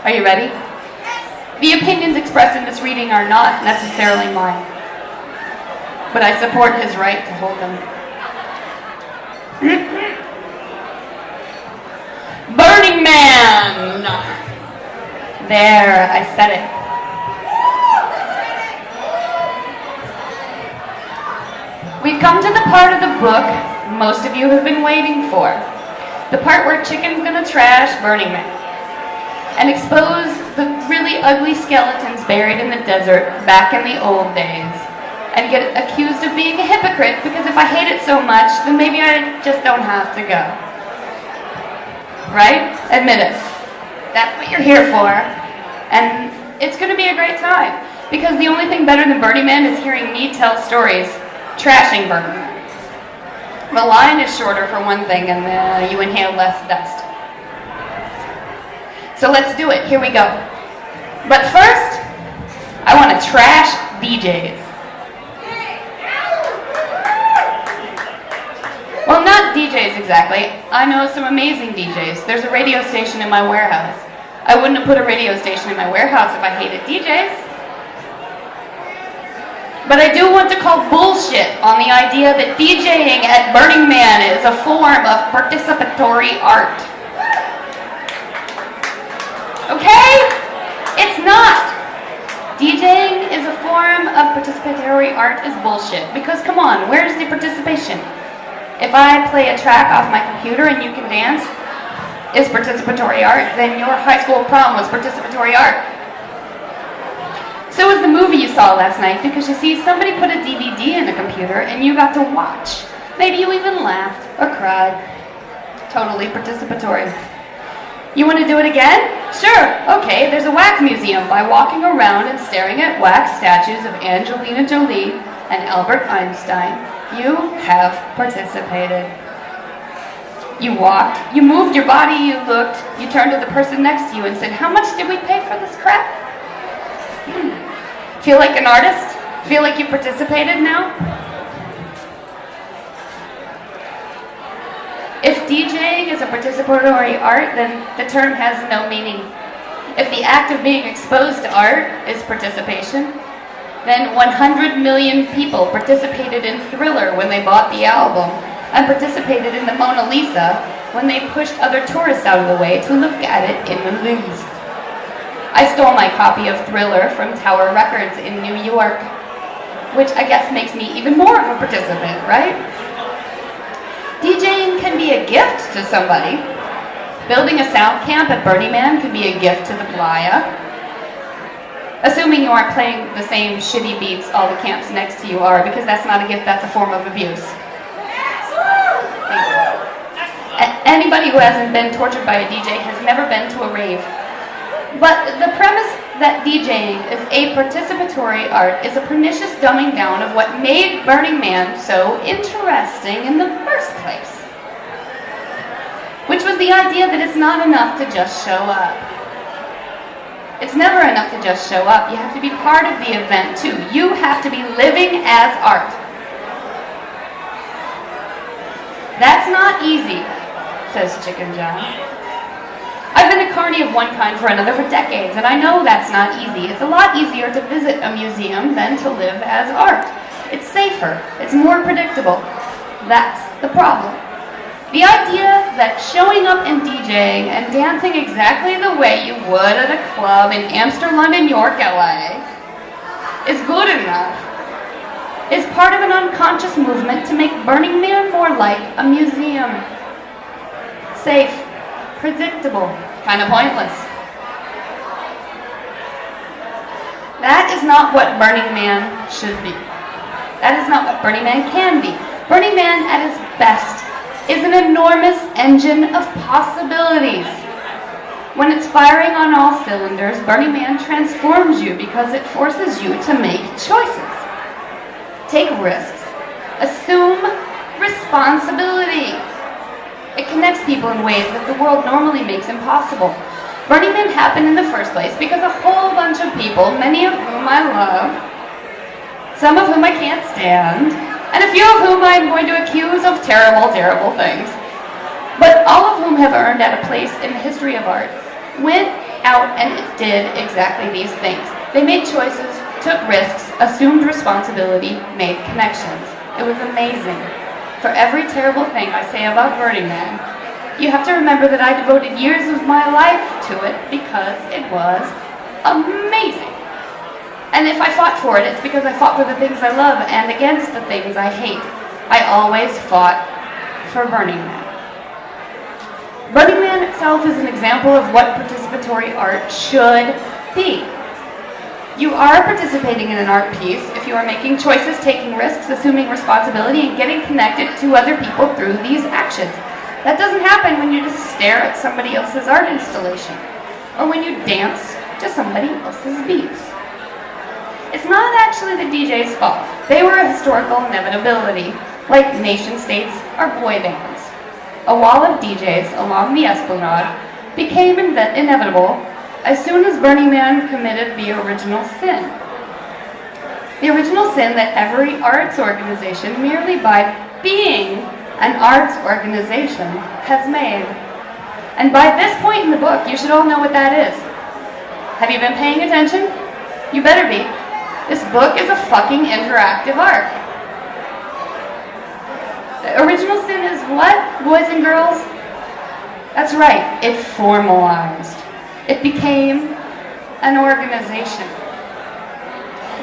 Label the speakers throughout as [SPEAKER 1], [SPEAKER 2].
[SPEAKER 1] Are you ready? The opinions expressed in this reading are not necessarily mine, but I support his right to hold them. Burning Man! There, I said it. We've come to the part of the book most of you have been waiting for. The part where Chicken's gonna trash Burning Man and expose the really ugly skeletons buried in the desert back in the old days and get accused of being a hypocrite because if I hate it so much, then maybe I just don't have to go. Right? Admit it. That's what you're here for. And it's gonna be a great time because the only thing better than Burning Man is hearing me tell stories trashing Burning Man. The line is shorter for one thing and you inhale less dust. So let's do it. Here we go. But first, I want to trash DJs. Well, not DJs exactly. I know some amazing DJs. There's a radio station in my warehouse. I wouldn't have put a radio station in my warehouse if I hated DJs. But I do want to call bullshit on the idea that DJing at Burning Man is a form of participatory art. Okay? It's not. DJing is a form of participatory art is bullshit. Because come on, where's the participation? If I play a track off my computer and you can dance, is participatory art, then your high school prom was participatory art. So was the movie you saw last night, because you see, somebody put a DVD in a computer and you got to watch. Maybe you even laughed or cried. Totally participatory. You want to do it again? Sure, okay, there's a wax museum. By walking around and staring at wax statues of Angelina Jolie and Albert Einstein, you have participated. You walked, you moved your body, you looked, you turned to the person next to you and said, how much did we pay for this crap? Feel like an artist? Feel like you participated now? If DJing is a participatory art, then the term has no meaning. If the act of being exposed to art is participation, then 100 million people participated in Thriller when they bought the album, and participated in the Mona Lisa when they pushed other tourists out of the way to look at it in the Louvre. I stole my copy of Thriller from Tower Records in New York, which I guess makes me even more of a participant, right? DJing can be a gift to somebody. Building a sound camp at Burning Man can be a gift to the playa. Assuming you aren't playing the same shitty beats all the camps next to you are, because that's not a gift, that's a form of abuse. Anybody who hasn't been tortured by a DJ has never been to a rave. But the premise that DJing is a participatory art is a pernicious dumbing down of what made Burning Man so interesting in the first place. Which was the idea that it's not enough to just show up. It's never enough to just show up. You have to be part of the event too. You have to be living as art. That's not easy, says Chicken John. I've been a carny of one kind for another for decades, and I know that's not easy. It's a lot easier to visit a museum than to live as art. It's safer. It's more predictable. That's the problem. The idea that showing up and DJing and dancing exactly the way you would at a club in Amsterdam, London, York, LA is good enough is part of an unconscious movement to make Burning Man more like a museum. Safe. Predictable, kind of pointless. That is not what Burning Man should be. That is not what Burning Man can be. Burning Man at its best is an enormous engine of possibilities. When it's firing on all cylinders, Burning Man transforms you because it forces you to make choices. Take risks. Assume responsibility. It connects people in ways that the world normally makes impossible. Burning Man happened in the first place because a whole bunch of people, many of whom I love, some of whom I can't stand, and a few of whom I'm going to accuse of terrible, terrible things, but all of whom have earned at a place in the history of art, went out and did exactly these things. They made choices, took risks, assumed responsibility, made connections. It was amazing. For every terrible thing I say about Burning Man, you have to remember that I devoted years of my life to it because it was amazing. And if I fought for it, it's because I fought for the things I love and against the things I hate. I always fought for Burning Man. Burning Man itself is an example of what participatory art should be. You are participating in an art piece if you are making choices, taking risks, assuming responsibility, and getting connected to other people through these actions. That doesn't happen when you just stare at somebody else's art installation, or when you dance to somebody else's beats. It's not actually the DJ's fault. They were a historical inevitability, like nation states or boy bands. A wall of DJs along the Esplanade became inevitable as soon as Burning Man committed the original sin. The original sin that every arts organization, merely by being an arts organization, has made. And by this point in the book, you should all know what that is. Have you been paying attention? You better be. This book is a fucking interactive art. The original sin is what, boys and girls? That's right, it formalized. It became an organization.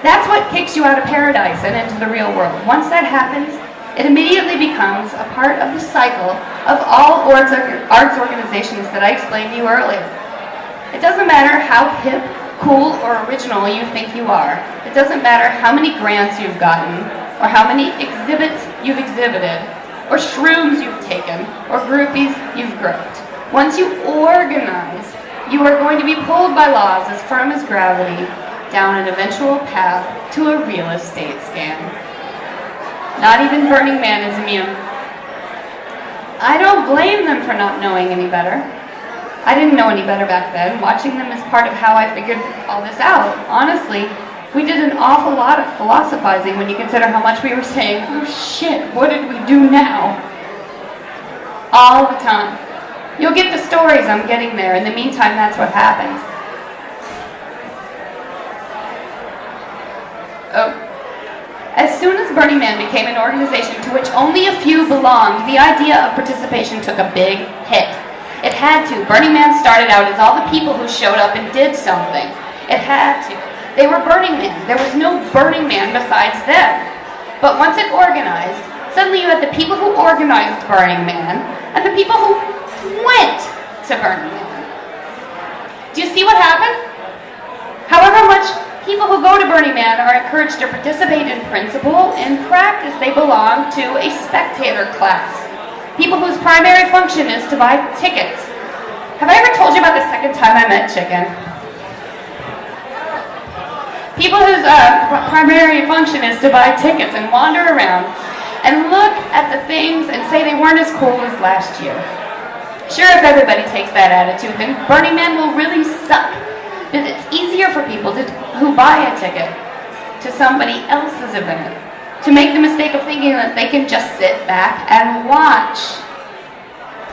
[SPEAKER 1] That's what kicks you out of paradise and into the real world. Once that happens, it immediately becomes a part of the cycle of all arts organizations that I explained to you earlier. It doesn't matter how hip, cool, or original you think you are. It doesn't matter how many grants you've gotten, or how many exhibits you've exhibited, or shrooms you've taken, or groupies you've groped. Once you organize, you are going to be pulled by laws as firm as gravity down an eventual path to a real estate scam. Not even Burning Man is immune. I don't blame them for not knowing any better. I didn't know any better back then. Watching them is part of how I figured all this out. Honestly, we did an awful lot of philosophizing when you consider how much we were saying, oh shit, what did we do now? All the time. You'll get the stories, I'm getting there. In the meantime, that's what happens. Oh. As soon as Burning Man became an organization to which only a few belonged, the idea of participation took a big hit. It had to. Burning Man started out as all the people who showed up and did something. It had to. They were Burning Man. There was no Burning Man besides them. But once it organized, suddenly you had the people who organized Burning Man and the people who went to Burning Man. Do you see what happened? However much people who go to Burning Man are encouraged to participate in principle, in practice they belong to a spectator class. People whose primary function is to buy tickets. Have I ever told you about the second time I met Chicken? People whose primary function is to buy tickets and wander around and look at the things and say they weren't as cool as last year. Sure, if everybody takes that attitude, then Burning Man will really suck. But it's easier for people who buy a ticket to somebody else's event to make the mistake of thinking that they can just sit back and watch.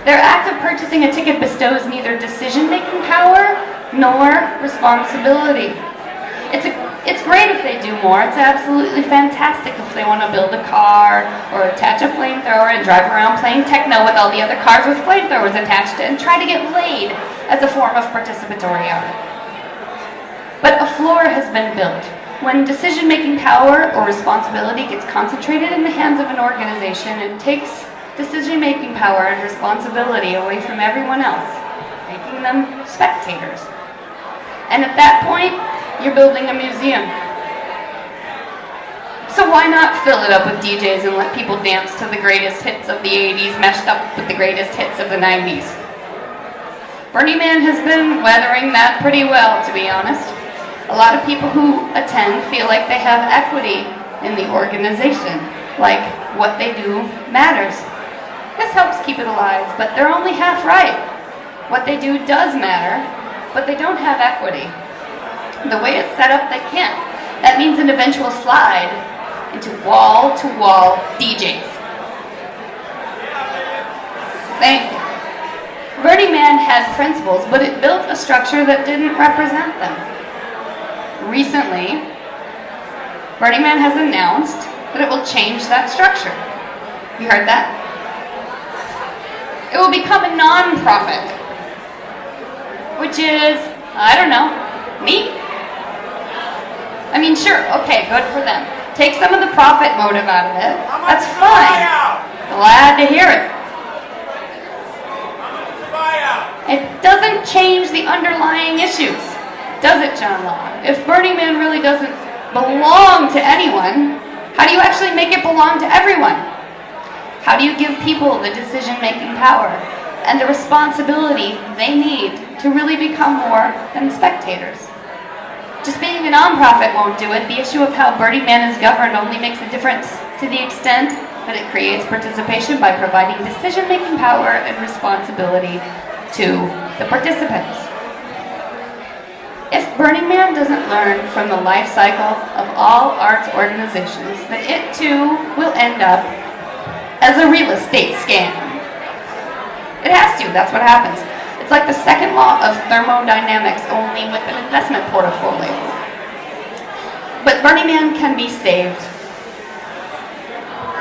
[SPEAKER 1] Their act of purchasing a ticket bestows neither decision-making power nor responsibility. It's great if they do more. It's absolutely fantastic if they want to build a car or attach a flamethrower and drive around playing techno with all the other cars with flamethrowers attached and try to get laid as a form of participatory art. But a floor has been built. When decision-making power or responsibility gets concentrated in the hands of an organization, it takes decision-making power and responsibility away from everyone else, making them spectators. And at that point, you're building a museum. So why not fill it up with DJs and let people dance to the greatest hits of the 80s meshed up with the greatest hits of the 90s? Burning Man has been weathering that pretty well, to be honest. A lot of people who attend feel like they have equity in the organization, like what they do matters. This helps keep it alive, but they're only half right. What they do does matter, but they don't have equity. The way it's set up, they can't. That means an eventual slide into wall-to-wall DJs. Thank you. Burning Man had principles, but it built a structure that didn't represent them. Recently, Burning Man has announced that it will change that structure. You heard that? It will become a non-profit, which is, I don't know, neat. I mean, sure, okay, good for them. Take some of the profit motive out of it. That's fine. Glad to hear it. It doesn't change the underlying issues, does it, John Law? If Burning Man really doesn't belong to anyone, how do you actually make it belong to everyone? How do you give people the decision-making power and the responsibility they need to really become more than spectators? Just being a nonprofit won't do it. The issue of how Burning Man is governed only makes a difference to the extent that it creates participation by providing decision-making power and responsibility to the participants. If Burning Man doesn't learn from the life cycle of all arts organizations, then it too will end up as a real estate scam. It has to, that's what happens. It's like the second law of thermodynamics, only with an investment portfolio. But Burning Man can be saved.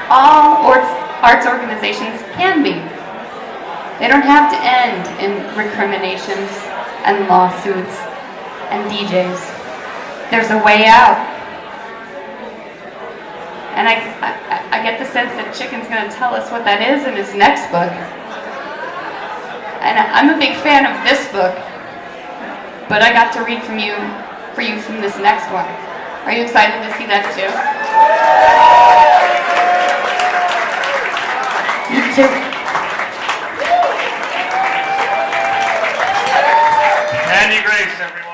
[SPEAKER 1] All arts organizations can be. They don't have to end in recriminations and lawsuits and DJs. There's a way out. And I get the sense that Chicken's going to tell us what that is in his next book. And I'm a big fan of this book, but I got to read for you from this next one. Are you excited to see that too? Me too.
[SPEAKER 2] Candy Grace, everyone.